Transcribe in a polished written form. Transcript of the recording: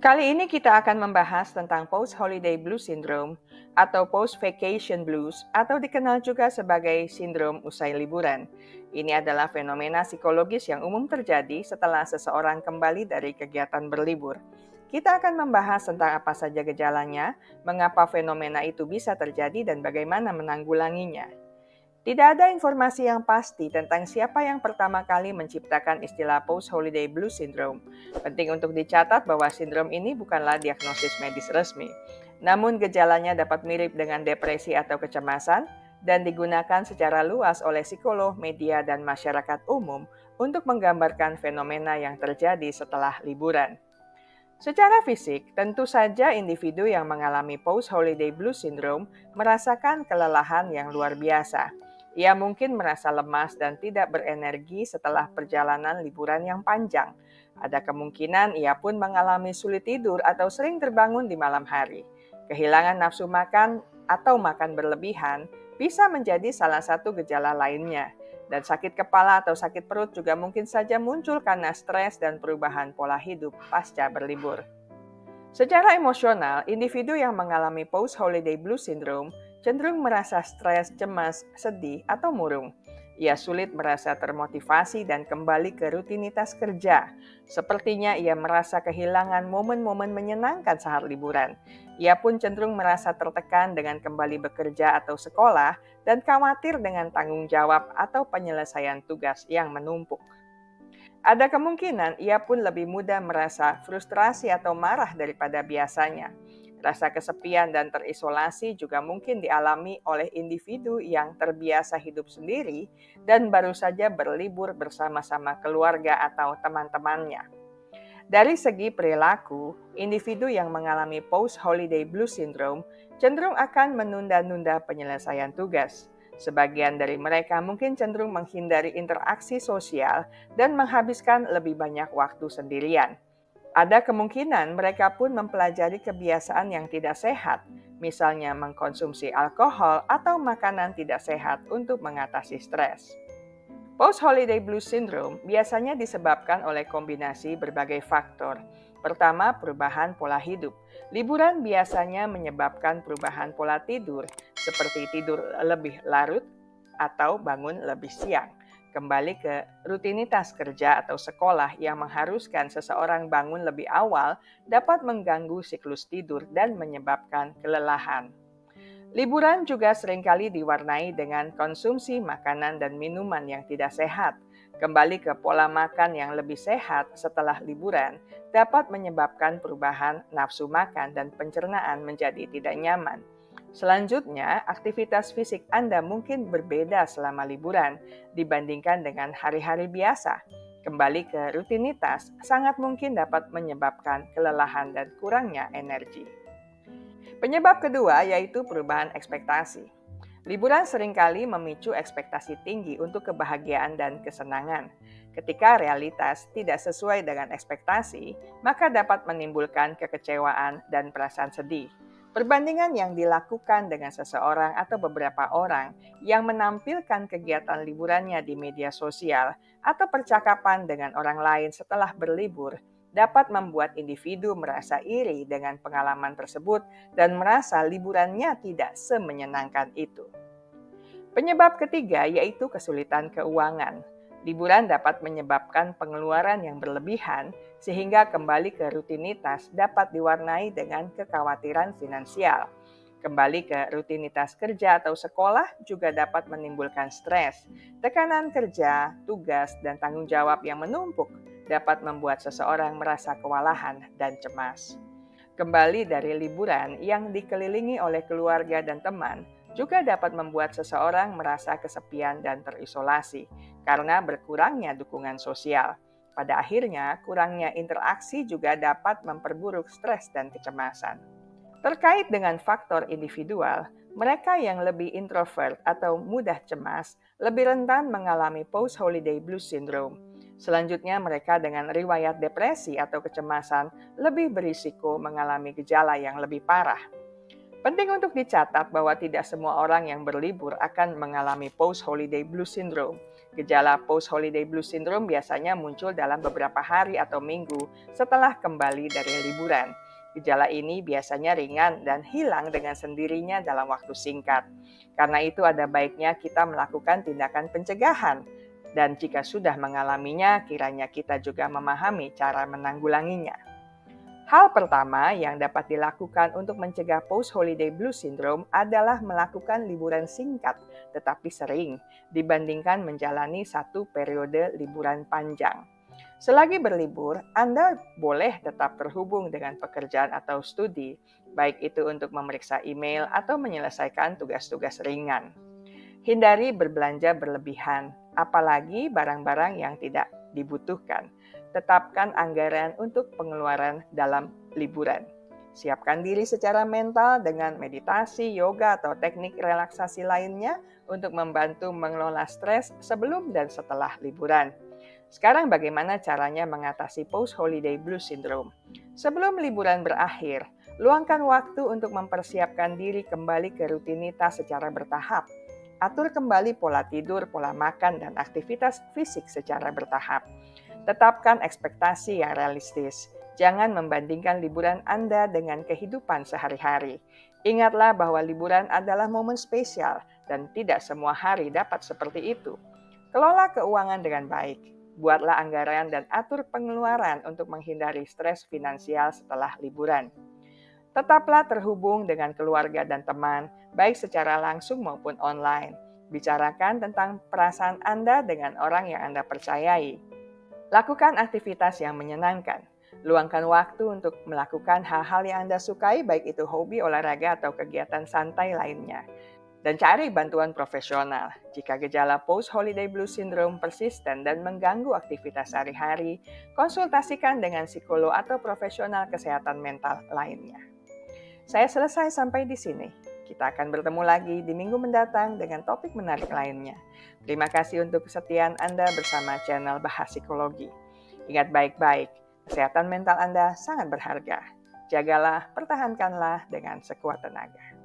Kali ini kita akan membahas tentang post-holiday blues syndrome atau post-vacation blues atau dikenal juga sebagai sindrom usai liburan. Ini adalah fenomena psikologis yang umum terjadi setelah seseorang kembali dari kegiatan berlibur. Kita akan membahas tentang apa saja gejalanya, mengapa fenomena itu bisa terjadi dan bagaimana menanggulanginya. Tidak ada informasi yang pasti tentang siapa yang pertama kali menciptakan istilah post-holiday blues syndrome. Penting untuk dicatat bahwa sindrom ini bukanlah diagnosis medis resmi. Namun gejalanya dapat mirip dengan depresi atau kecemasan dan digunakan secara luas oleh psikolog, media, dan masyarakat umum untuk menggambarkan fenomena yang terjadi setelah liburan. Secara fisik, tentu saja individu yang mengalami post-holiday blues syndrome merasakan kelelahan yang luar biasa. Ia mungkin merasa lemas dan tidak berenergi setelah perjalanan liburan yang panjang. Ada kemungkinan ia pun mengalami sulit tidur atau sering terbangun di malam hari. Kehilangan nafsu makan atau makan berlebihan bisa menjadi salah satu gejala lainnya. Dan sakit kepala atau sakit perut juga mungkin saja muncul karena stres dan perubahan pola hidup pasca berlibur. Secara emosional, individu yang mengalami post-holiday blues syndrome cenderung merasa stres, cemas, sedih, atau murung. Ia sulit merasa termotivasi dan kembali ke rutinitas kerja. Sepertinya ia merasa kehilangan momen-momen menyenangkan saat liburan. Ia pun cenderung merasa tertekan dengan kembali bekerja atau sekolah dan khawatir dengan tanggung jawab atau penyelesaian tugas yang menumpuk. Ada kemungkinan ia pun lebih mudah merasa frustrasi atau marah daripada biasanya. Rasa kesepian dan terisolasi juga mungkin dialami oleh individu yang terbiasa hidup sendiri dan baru saja berlibur bersama-sama keluarga atau teman-temannya. Dari segi perilaku, individu yang mengalami post-holiday blues syndrome cenderung akan menunda-nunda penyelesaian tugas. Sebagian dari mereka mungkin cenderung menghindari interaksi sosial dan menghabiskan lebih banyak waktu sendirian. Ada kemungkinan mereka pun mempelajari kebiasaan yang tidak sehat, misalnya mengkonsumsi alkohol atau makanan tidak sehat untuk mengatasi stres. Post-holiday blues syndrome biasanya disebabkan oleh kombinasi berbagai faktor. Pertama, perubahan pola hidup. Liburan biasanya menyebabkan perubahan pola tidur, seperti tidur lebih larut atau bangun lebih siang. Kembali ke rutinitas kerja atau sekolah yang mengharuskan seseorang bangun lebih awal dapat mengganggu siklus tidur dan menyebabkan kelelahan. Liburan juga seringkali diwarnai dengan konsumsi makanan dan minuman yang tidak sehat. Kembali ke pola makan yang lebih sehat setelah liburan dapat menyebabkan perubahan nafsu makan dan pencernaan menjadi tidak nyaman. Selanjutnya, aktivitas fisik Anda mungkin berbeda selama liburan dibandingkan dengan hari-hari biasa. Kembali ke rutinitas sangat mungkin dapat menyebabkan kelelahan dan kurangnya energi. Penyebab kedua yaitu perubahan ekspektasi. Liburan seringkali memicu ekspektasi tinggi untuk kebahagiaan dan kesenangan. Ketika realitas tidak sesuai dengan ekspektasi, maka dapat menimbulkan kekecewaan dan perasaan sedih. Perbandingan yang dilakukan dengan seseorang atau beberapa orang yang menampilkan kegiatan liburannya di media sosial atau percakapan dengan orang lain setelah berlibur dapat membuat individu merasa iri dengan pengalaman tersebut dan merasa liburannya tidak semenyenangkan itu. Penyebab ketiga yaitu kesulitan keuangan. Liburan dapat menyebabkan pengeluaran yang berlebihan sehingga kembali ke rutinitas dapat diwarnai dengan kekhawatiran finansial. Kembali ke rutinitas kerja atau sekolah juga dapat menimbulkan stres. Tekanan kerja, tugas, dan tanggung jawab yang menumpuk dapat membuat seseorang merasa kewalahan dan cemas. Kembali dari liburan yang dikelilingi oleh keluarga dan teman juga dapat membuat seseorang merasa kesepian dan terisolasi karena berkurangnya dukungan sosial. Pada akhirnya, kurangnya interaksi juga dapat memperburuk stres dan kecemasan. Terkait dengan faktor individual, mereka yang lebih introvert atau mudah cemas lebih rentan mengalami post-holiday blues syndrome. Selanjutnya, mereka dengan riwayat depresi atau kecemasan lebih berisiko mengalami gejala yang lebih parah. Penting untuk dicatat bahwa tidak semua orang yang berlibur akan mengalami post-holiday blues syndrome. Gejala post-holiday blues syndrome biasanya muncul dalam beberapa hari atau minggu setelah kembali dari liburan. Gejala ini biasanya ringan dan hilang dengan sendirinya dalam waktu singkat. Karena itu ada baiknya kita melakukan tindakan pencegahan. Dan jika sudah mengalaminya, kiranya kita juga memahami cara menanggulanginya. Hal pertama yang dapat dilakukan untuk mencegah post-holiday blues syndrome adalah melakukan liburan singkat tetapi sering dibandingkan menjalani satu periode liburan panjang. Selagi berlibur, Anda boleh tetap terhubung dengan pekerjaan atau studi, baik itu untuk memeriksa email atau menyelesaikan tugas-tugas ringan. Hindari berbelanja berlebihan, apalagi barang-barang yang tidak dibutuhkan. Tetapkan anggaran untuk pengeluaran dalam liburan. Siapkan diri secara mental dengan meditasi, yoga, atau teknik relaksasi lainnya untuk membantu mengelola stres sebelum dan setelah liburan. Sekarang bagaimana caranya mengatasi post-holiday blues syndrome? Sebelum liburan berakhir, luangkan waktu untuk mempersiapkan diri kembali ke rutinitas secara bertahap. Atur kembali pola tidur, pola makan, dan aktivitas fisik secara bertahap. Tetapkan ekspektasi yang realistis. Jangan membandingkan liburan Anda dengan kehidupan sehari-hari. Ingatlah bahwa liburan adalah momen spesial dan tidak semua hari dapat seperti itu. Kelola keuangan dengan baik. Buatlah anggaran dan atur pengeluaran untuk menghindari stres finansial setelah liburan. Tetaplah terhubung dengan keluarga dan teman, baik secara langsung maupun online. Bicarakan tentang perasaan Anda dengan orang yang Anda percayai. Lakukan aktivitas yang menyenangkan. Luangkan waktu untuk melakukan hal-hal yang Anda sukai, baik itu hobi, olahraga, atau kegiatan santai lainnya. Dan cari bantuan profesional jika gejala post-holiday blues syndrome persisten dan mengganggu aktivitas sehari-hari. Konsultasikan dengan psikolog atau profesional kesehatan mental lainnya. Saya selesai sampai di sini. Kita akan bertemu lagi di minggu mendatang dengan topik menarik lainnya. Terima kasih untuk kesetiaan Anda bersama channel Bahas Psikologi. Ingat baik-baik, kesehatan mental Anda sangat berharga. Jagalah, pertahankanlah dengan sekuat tenaga.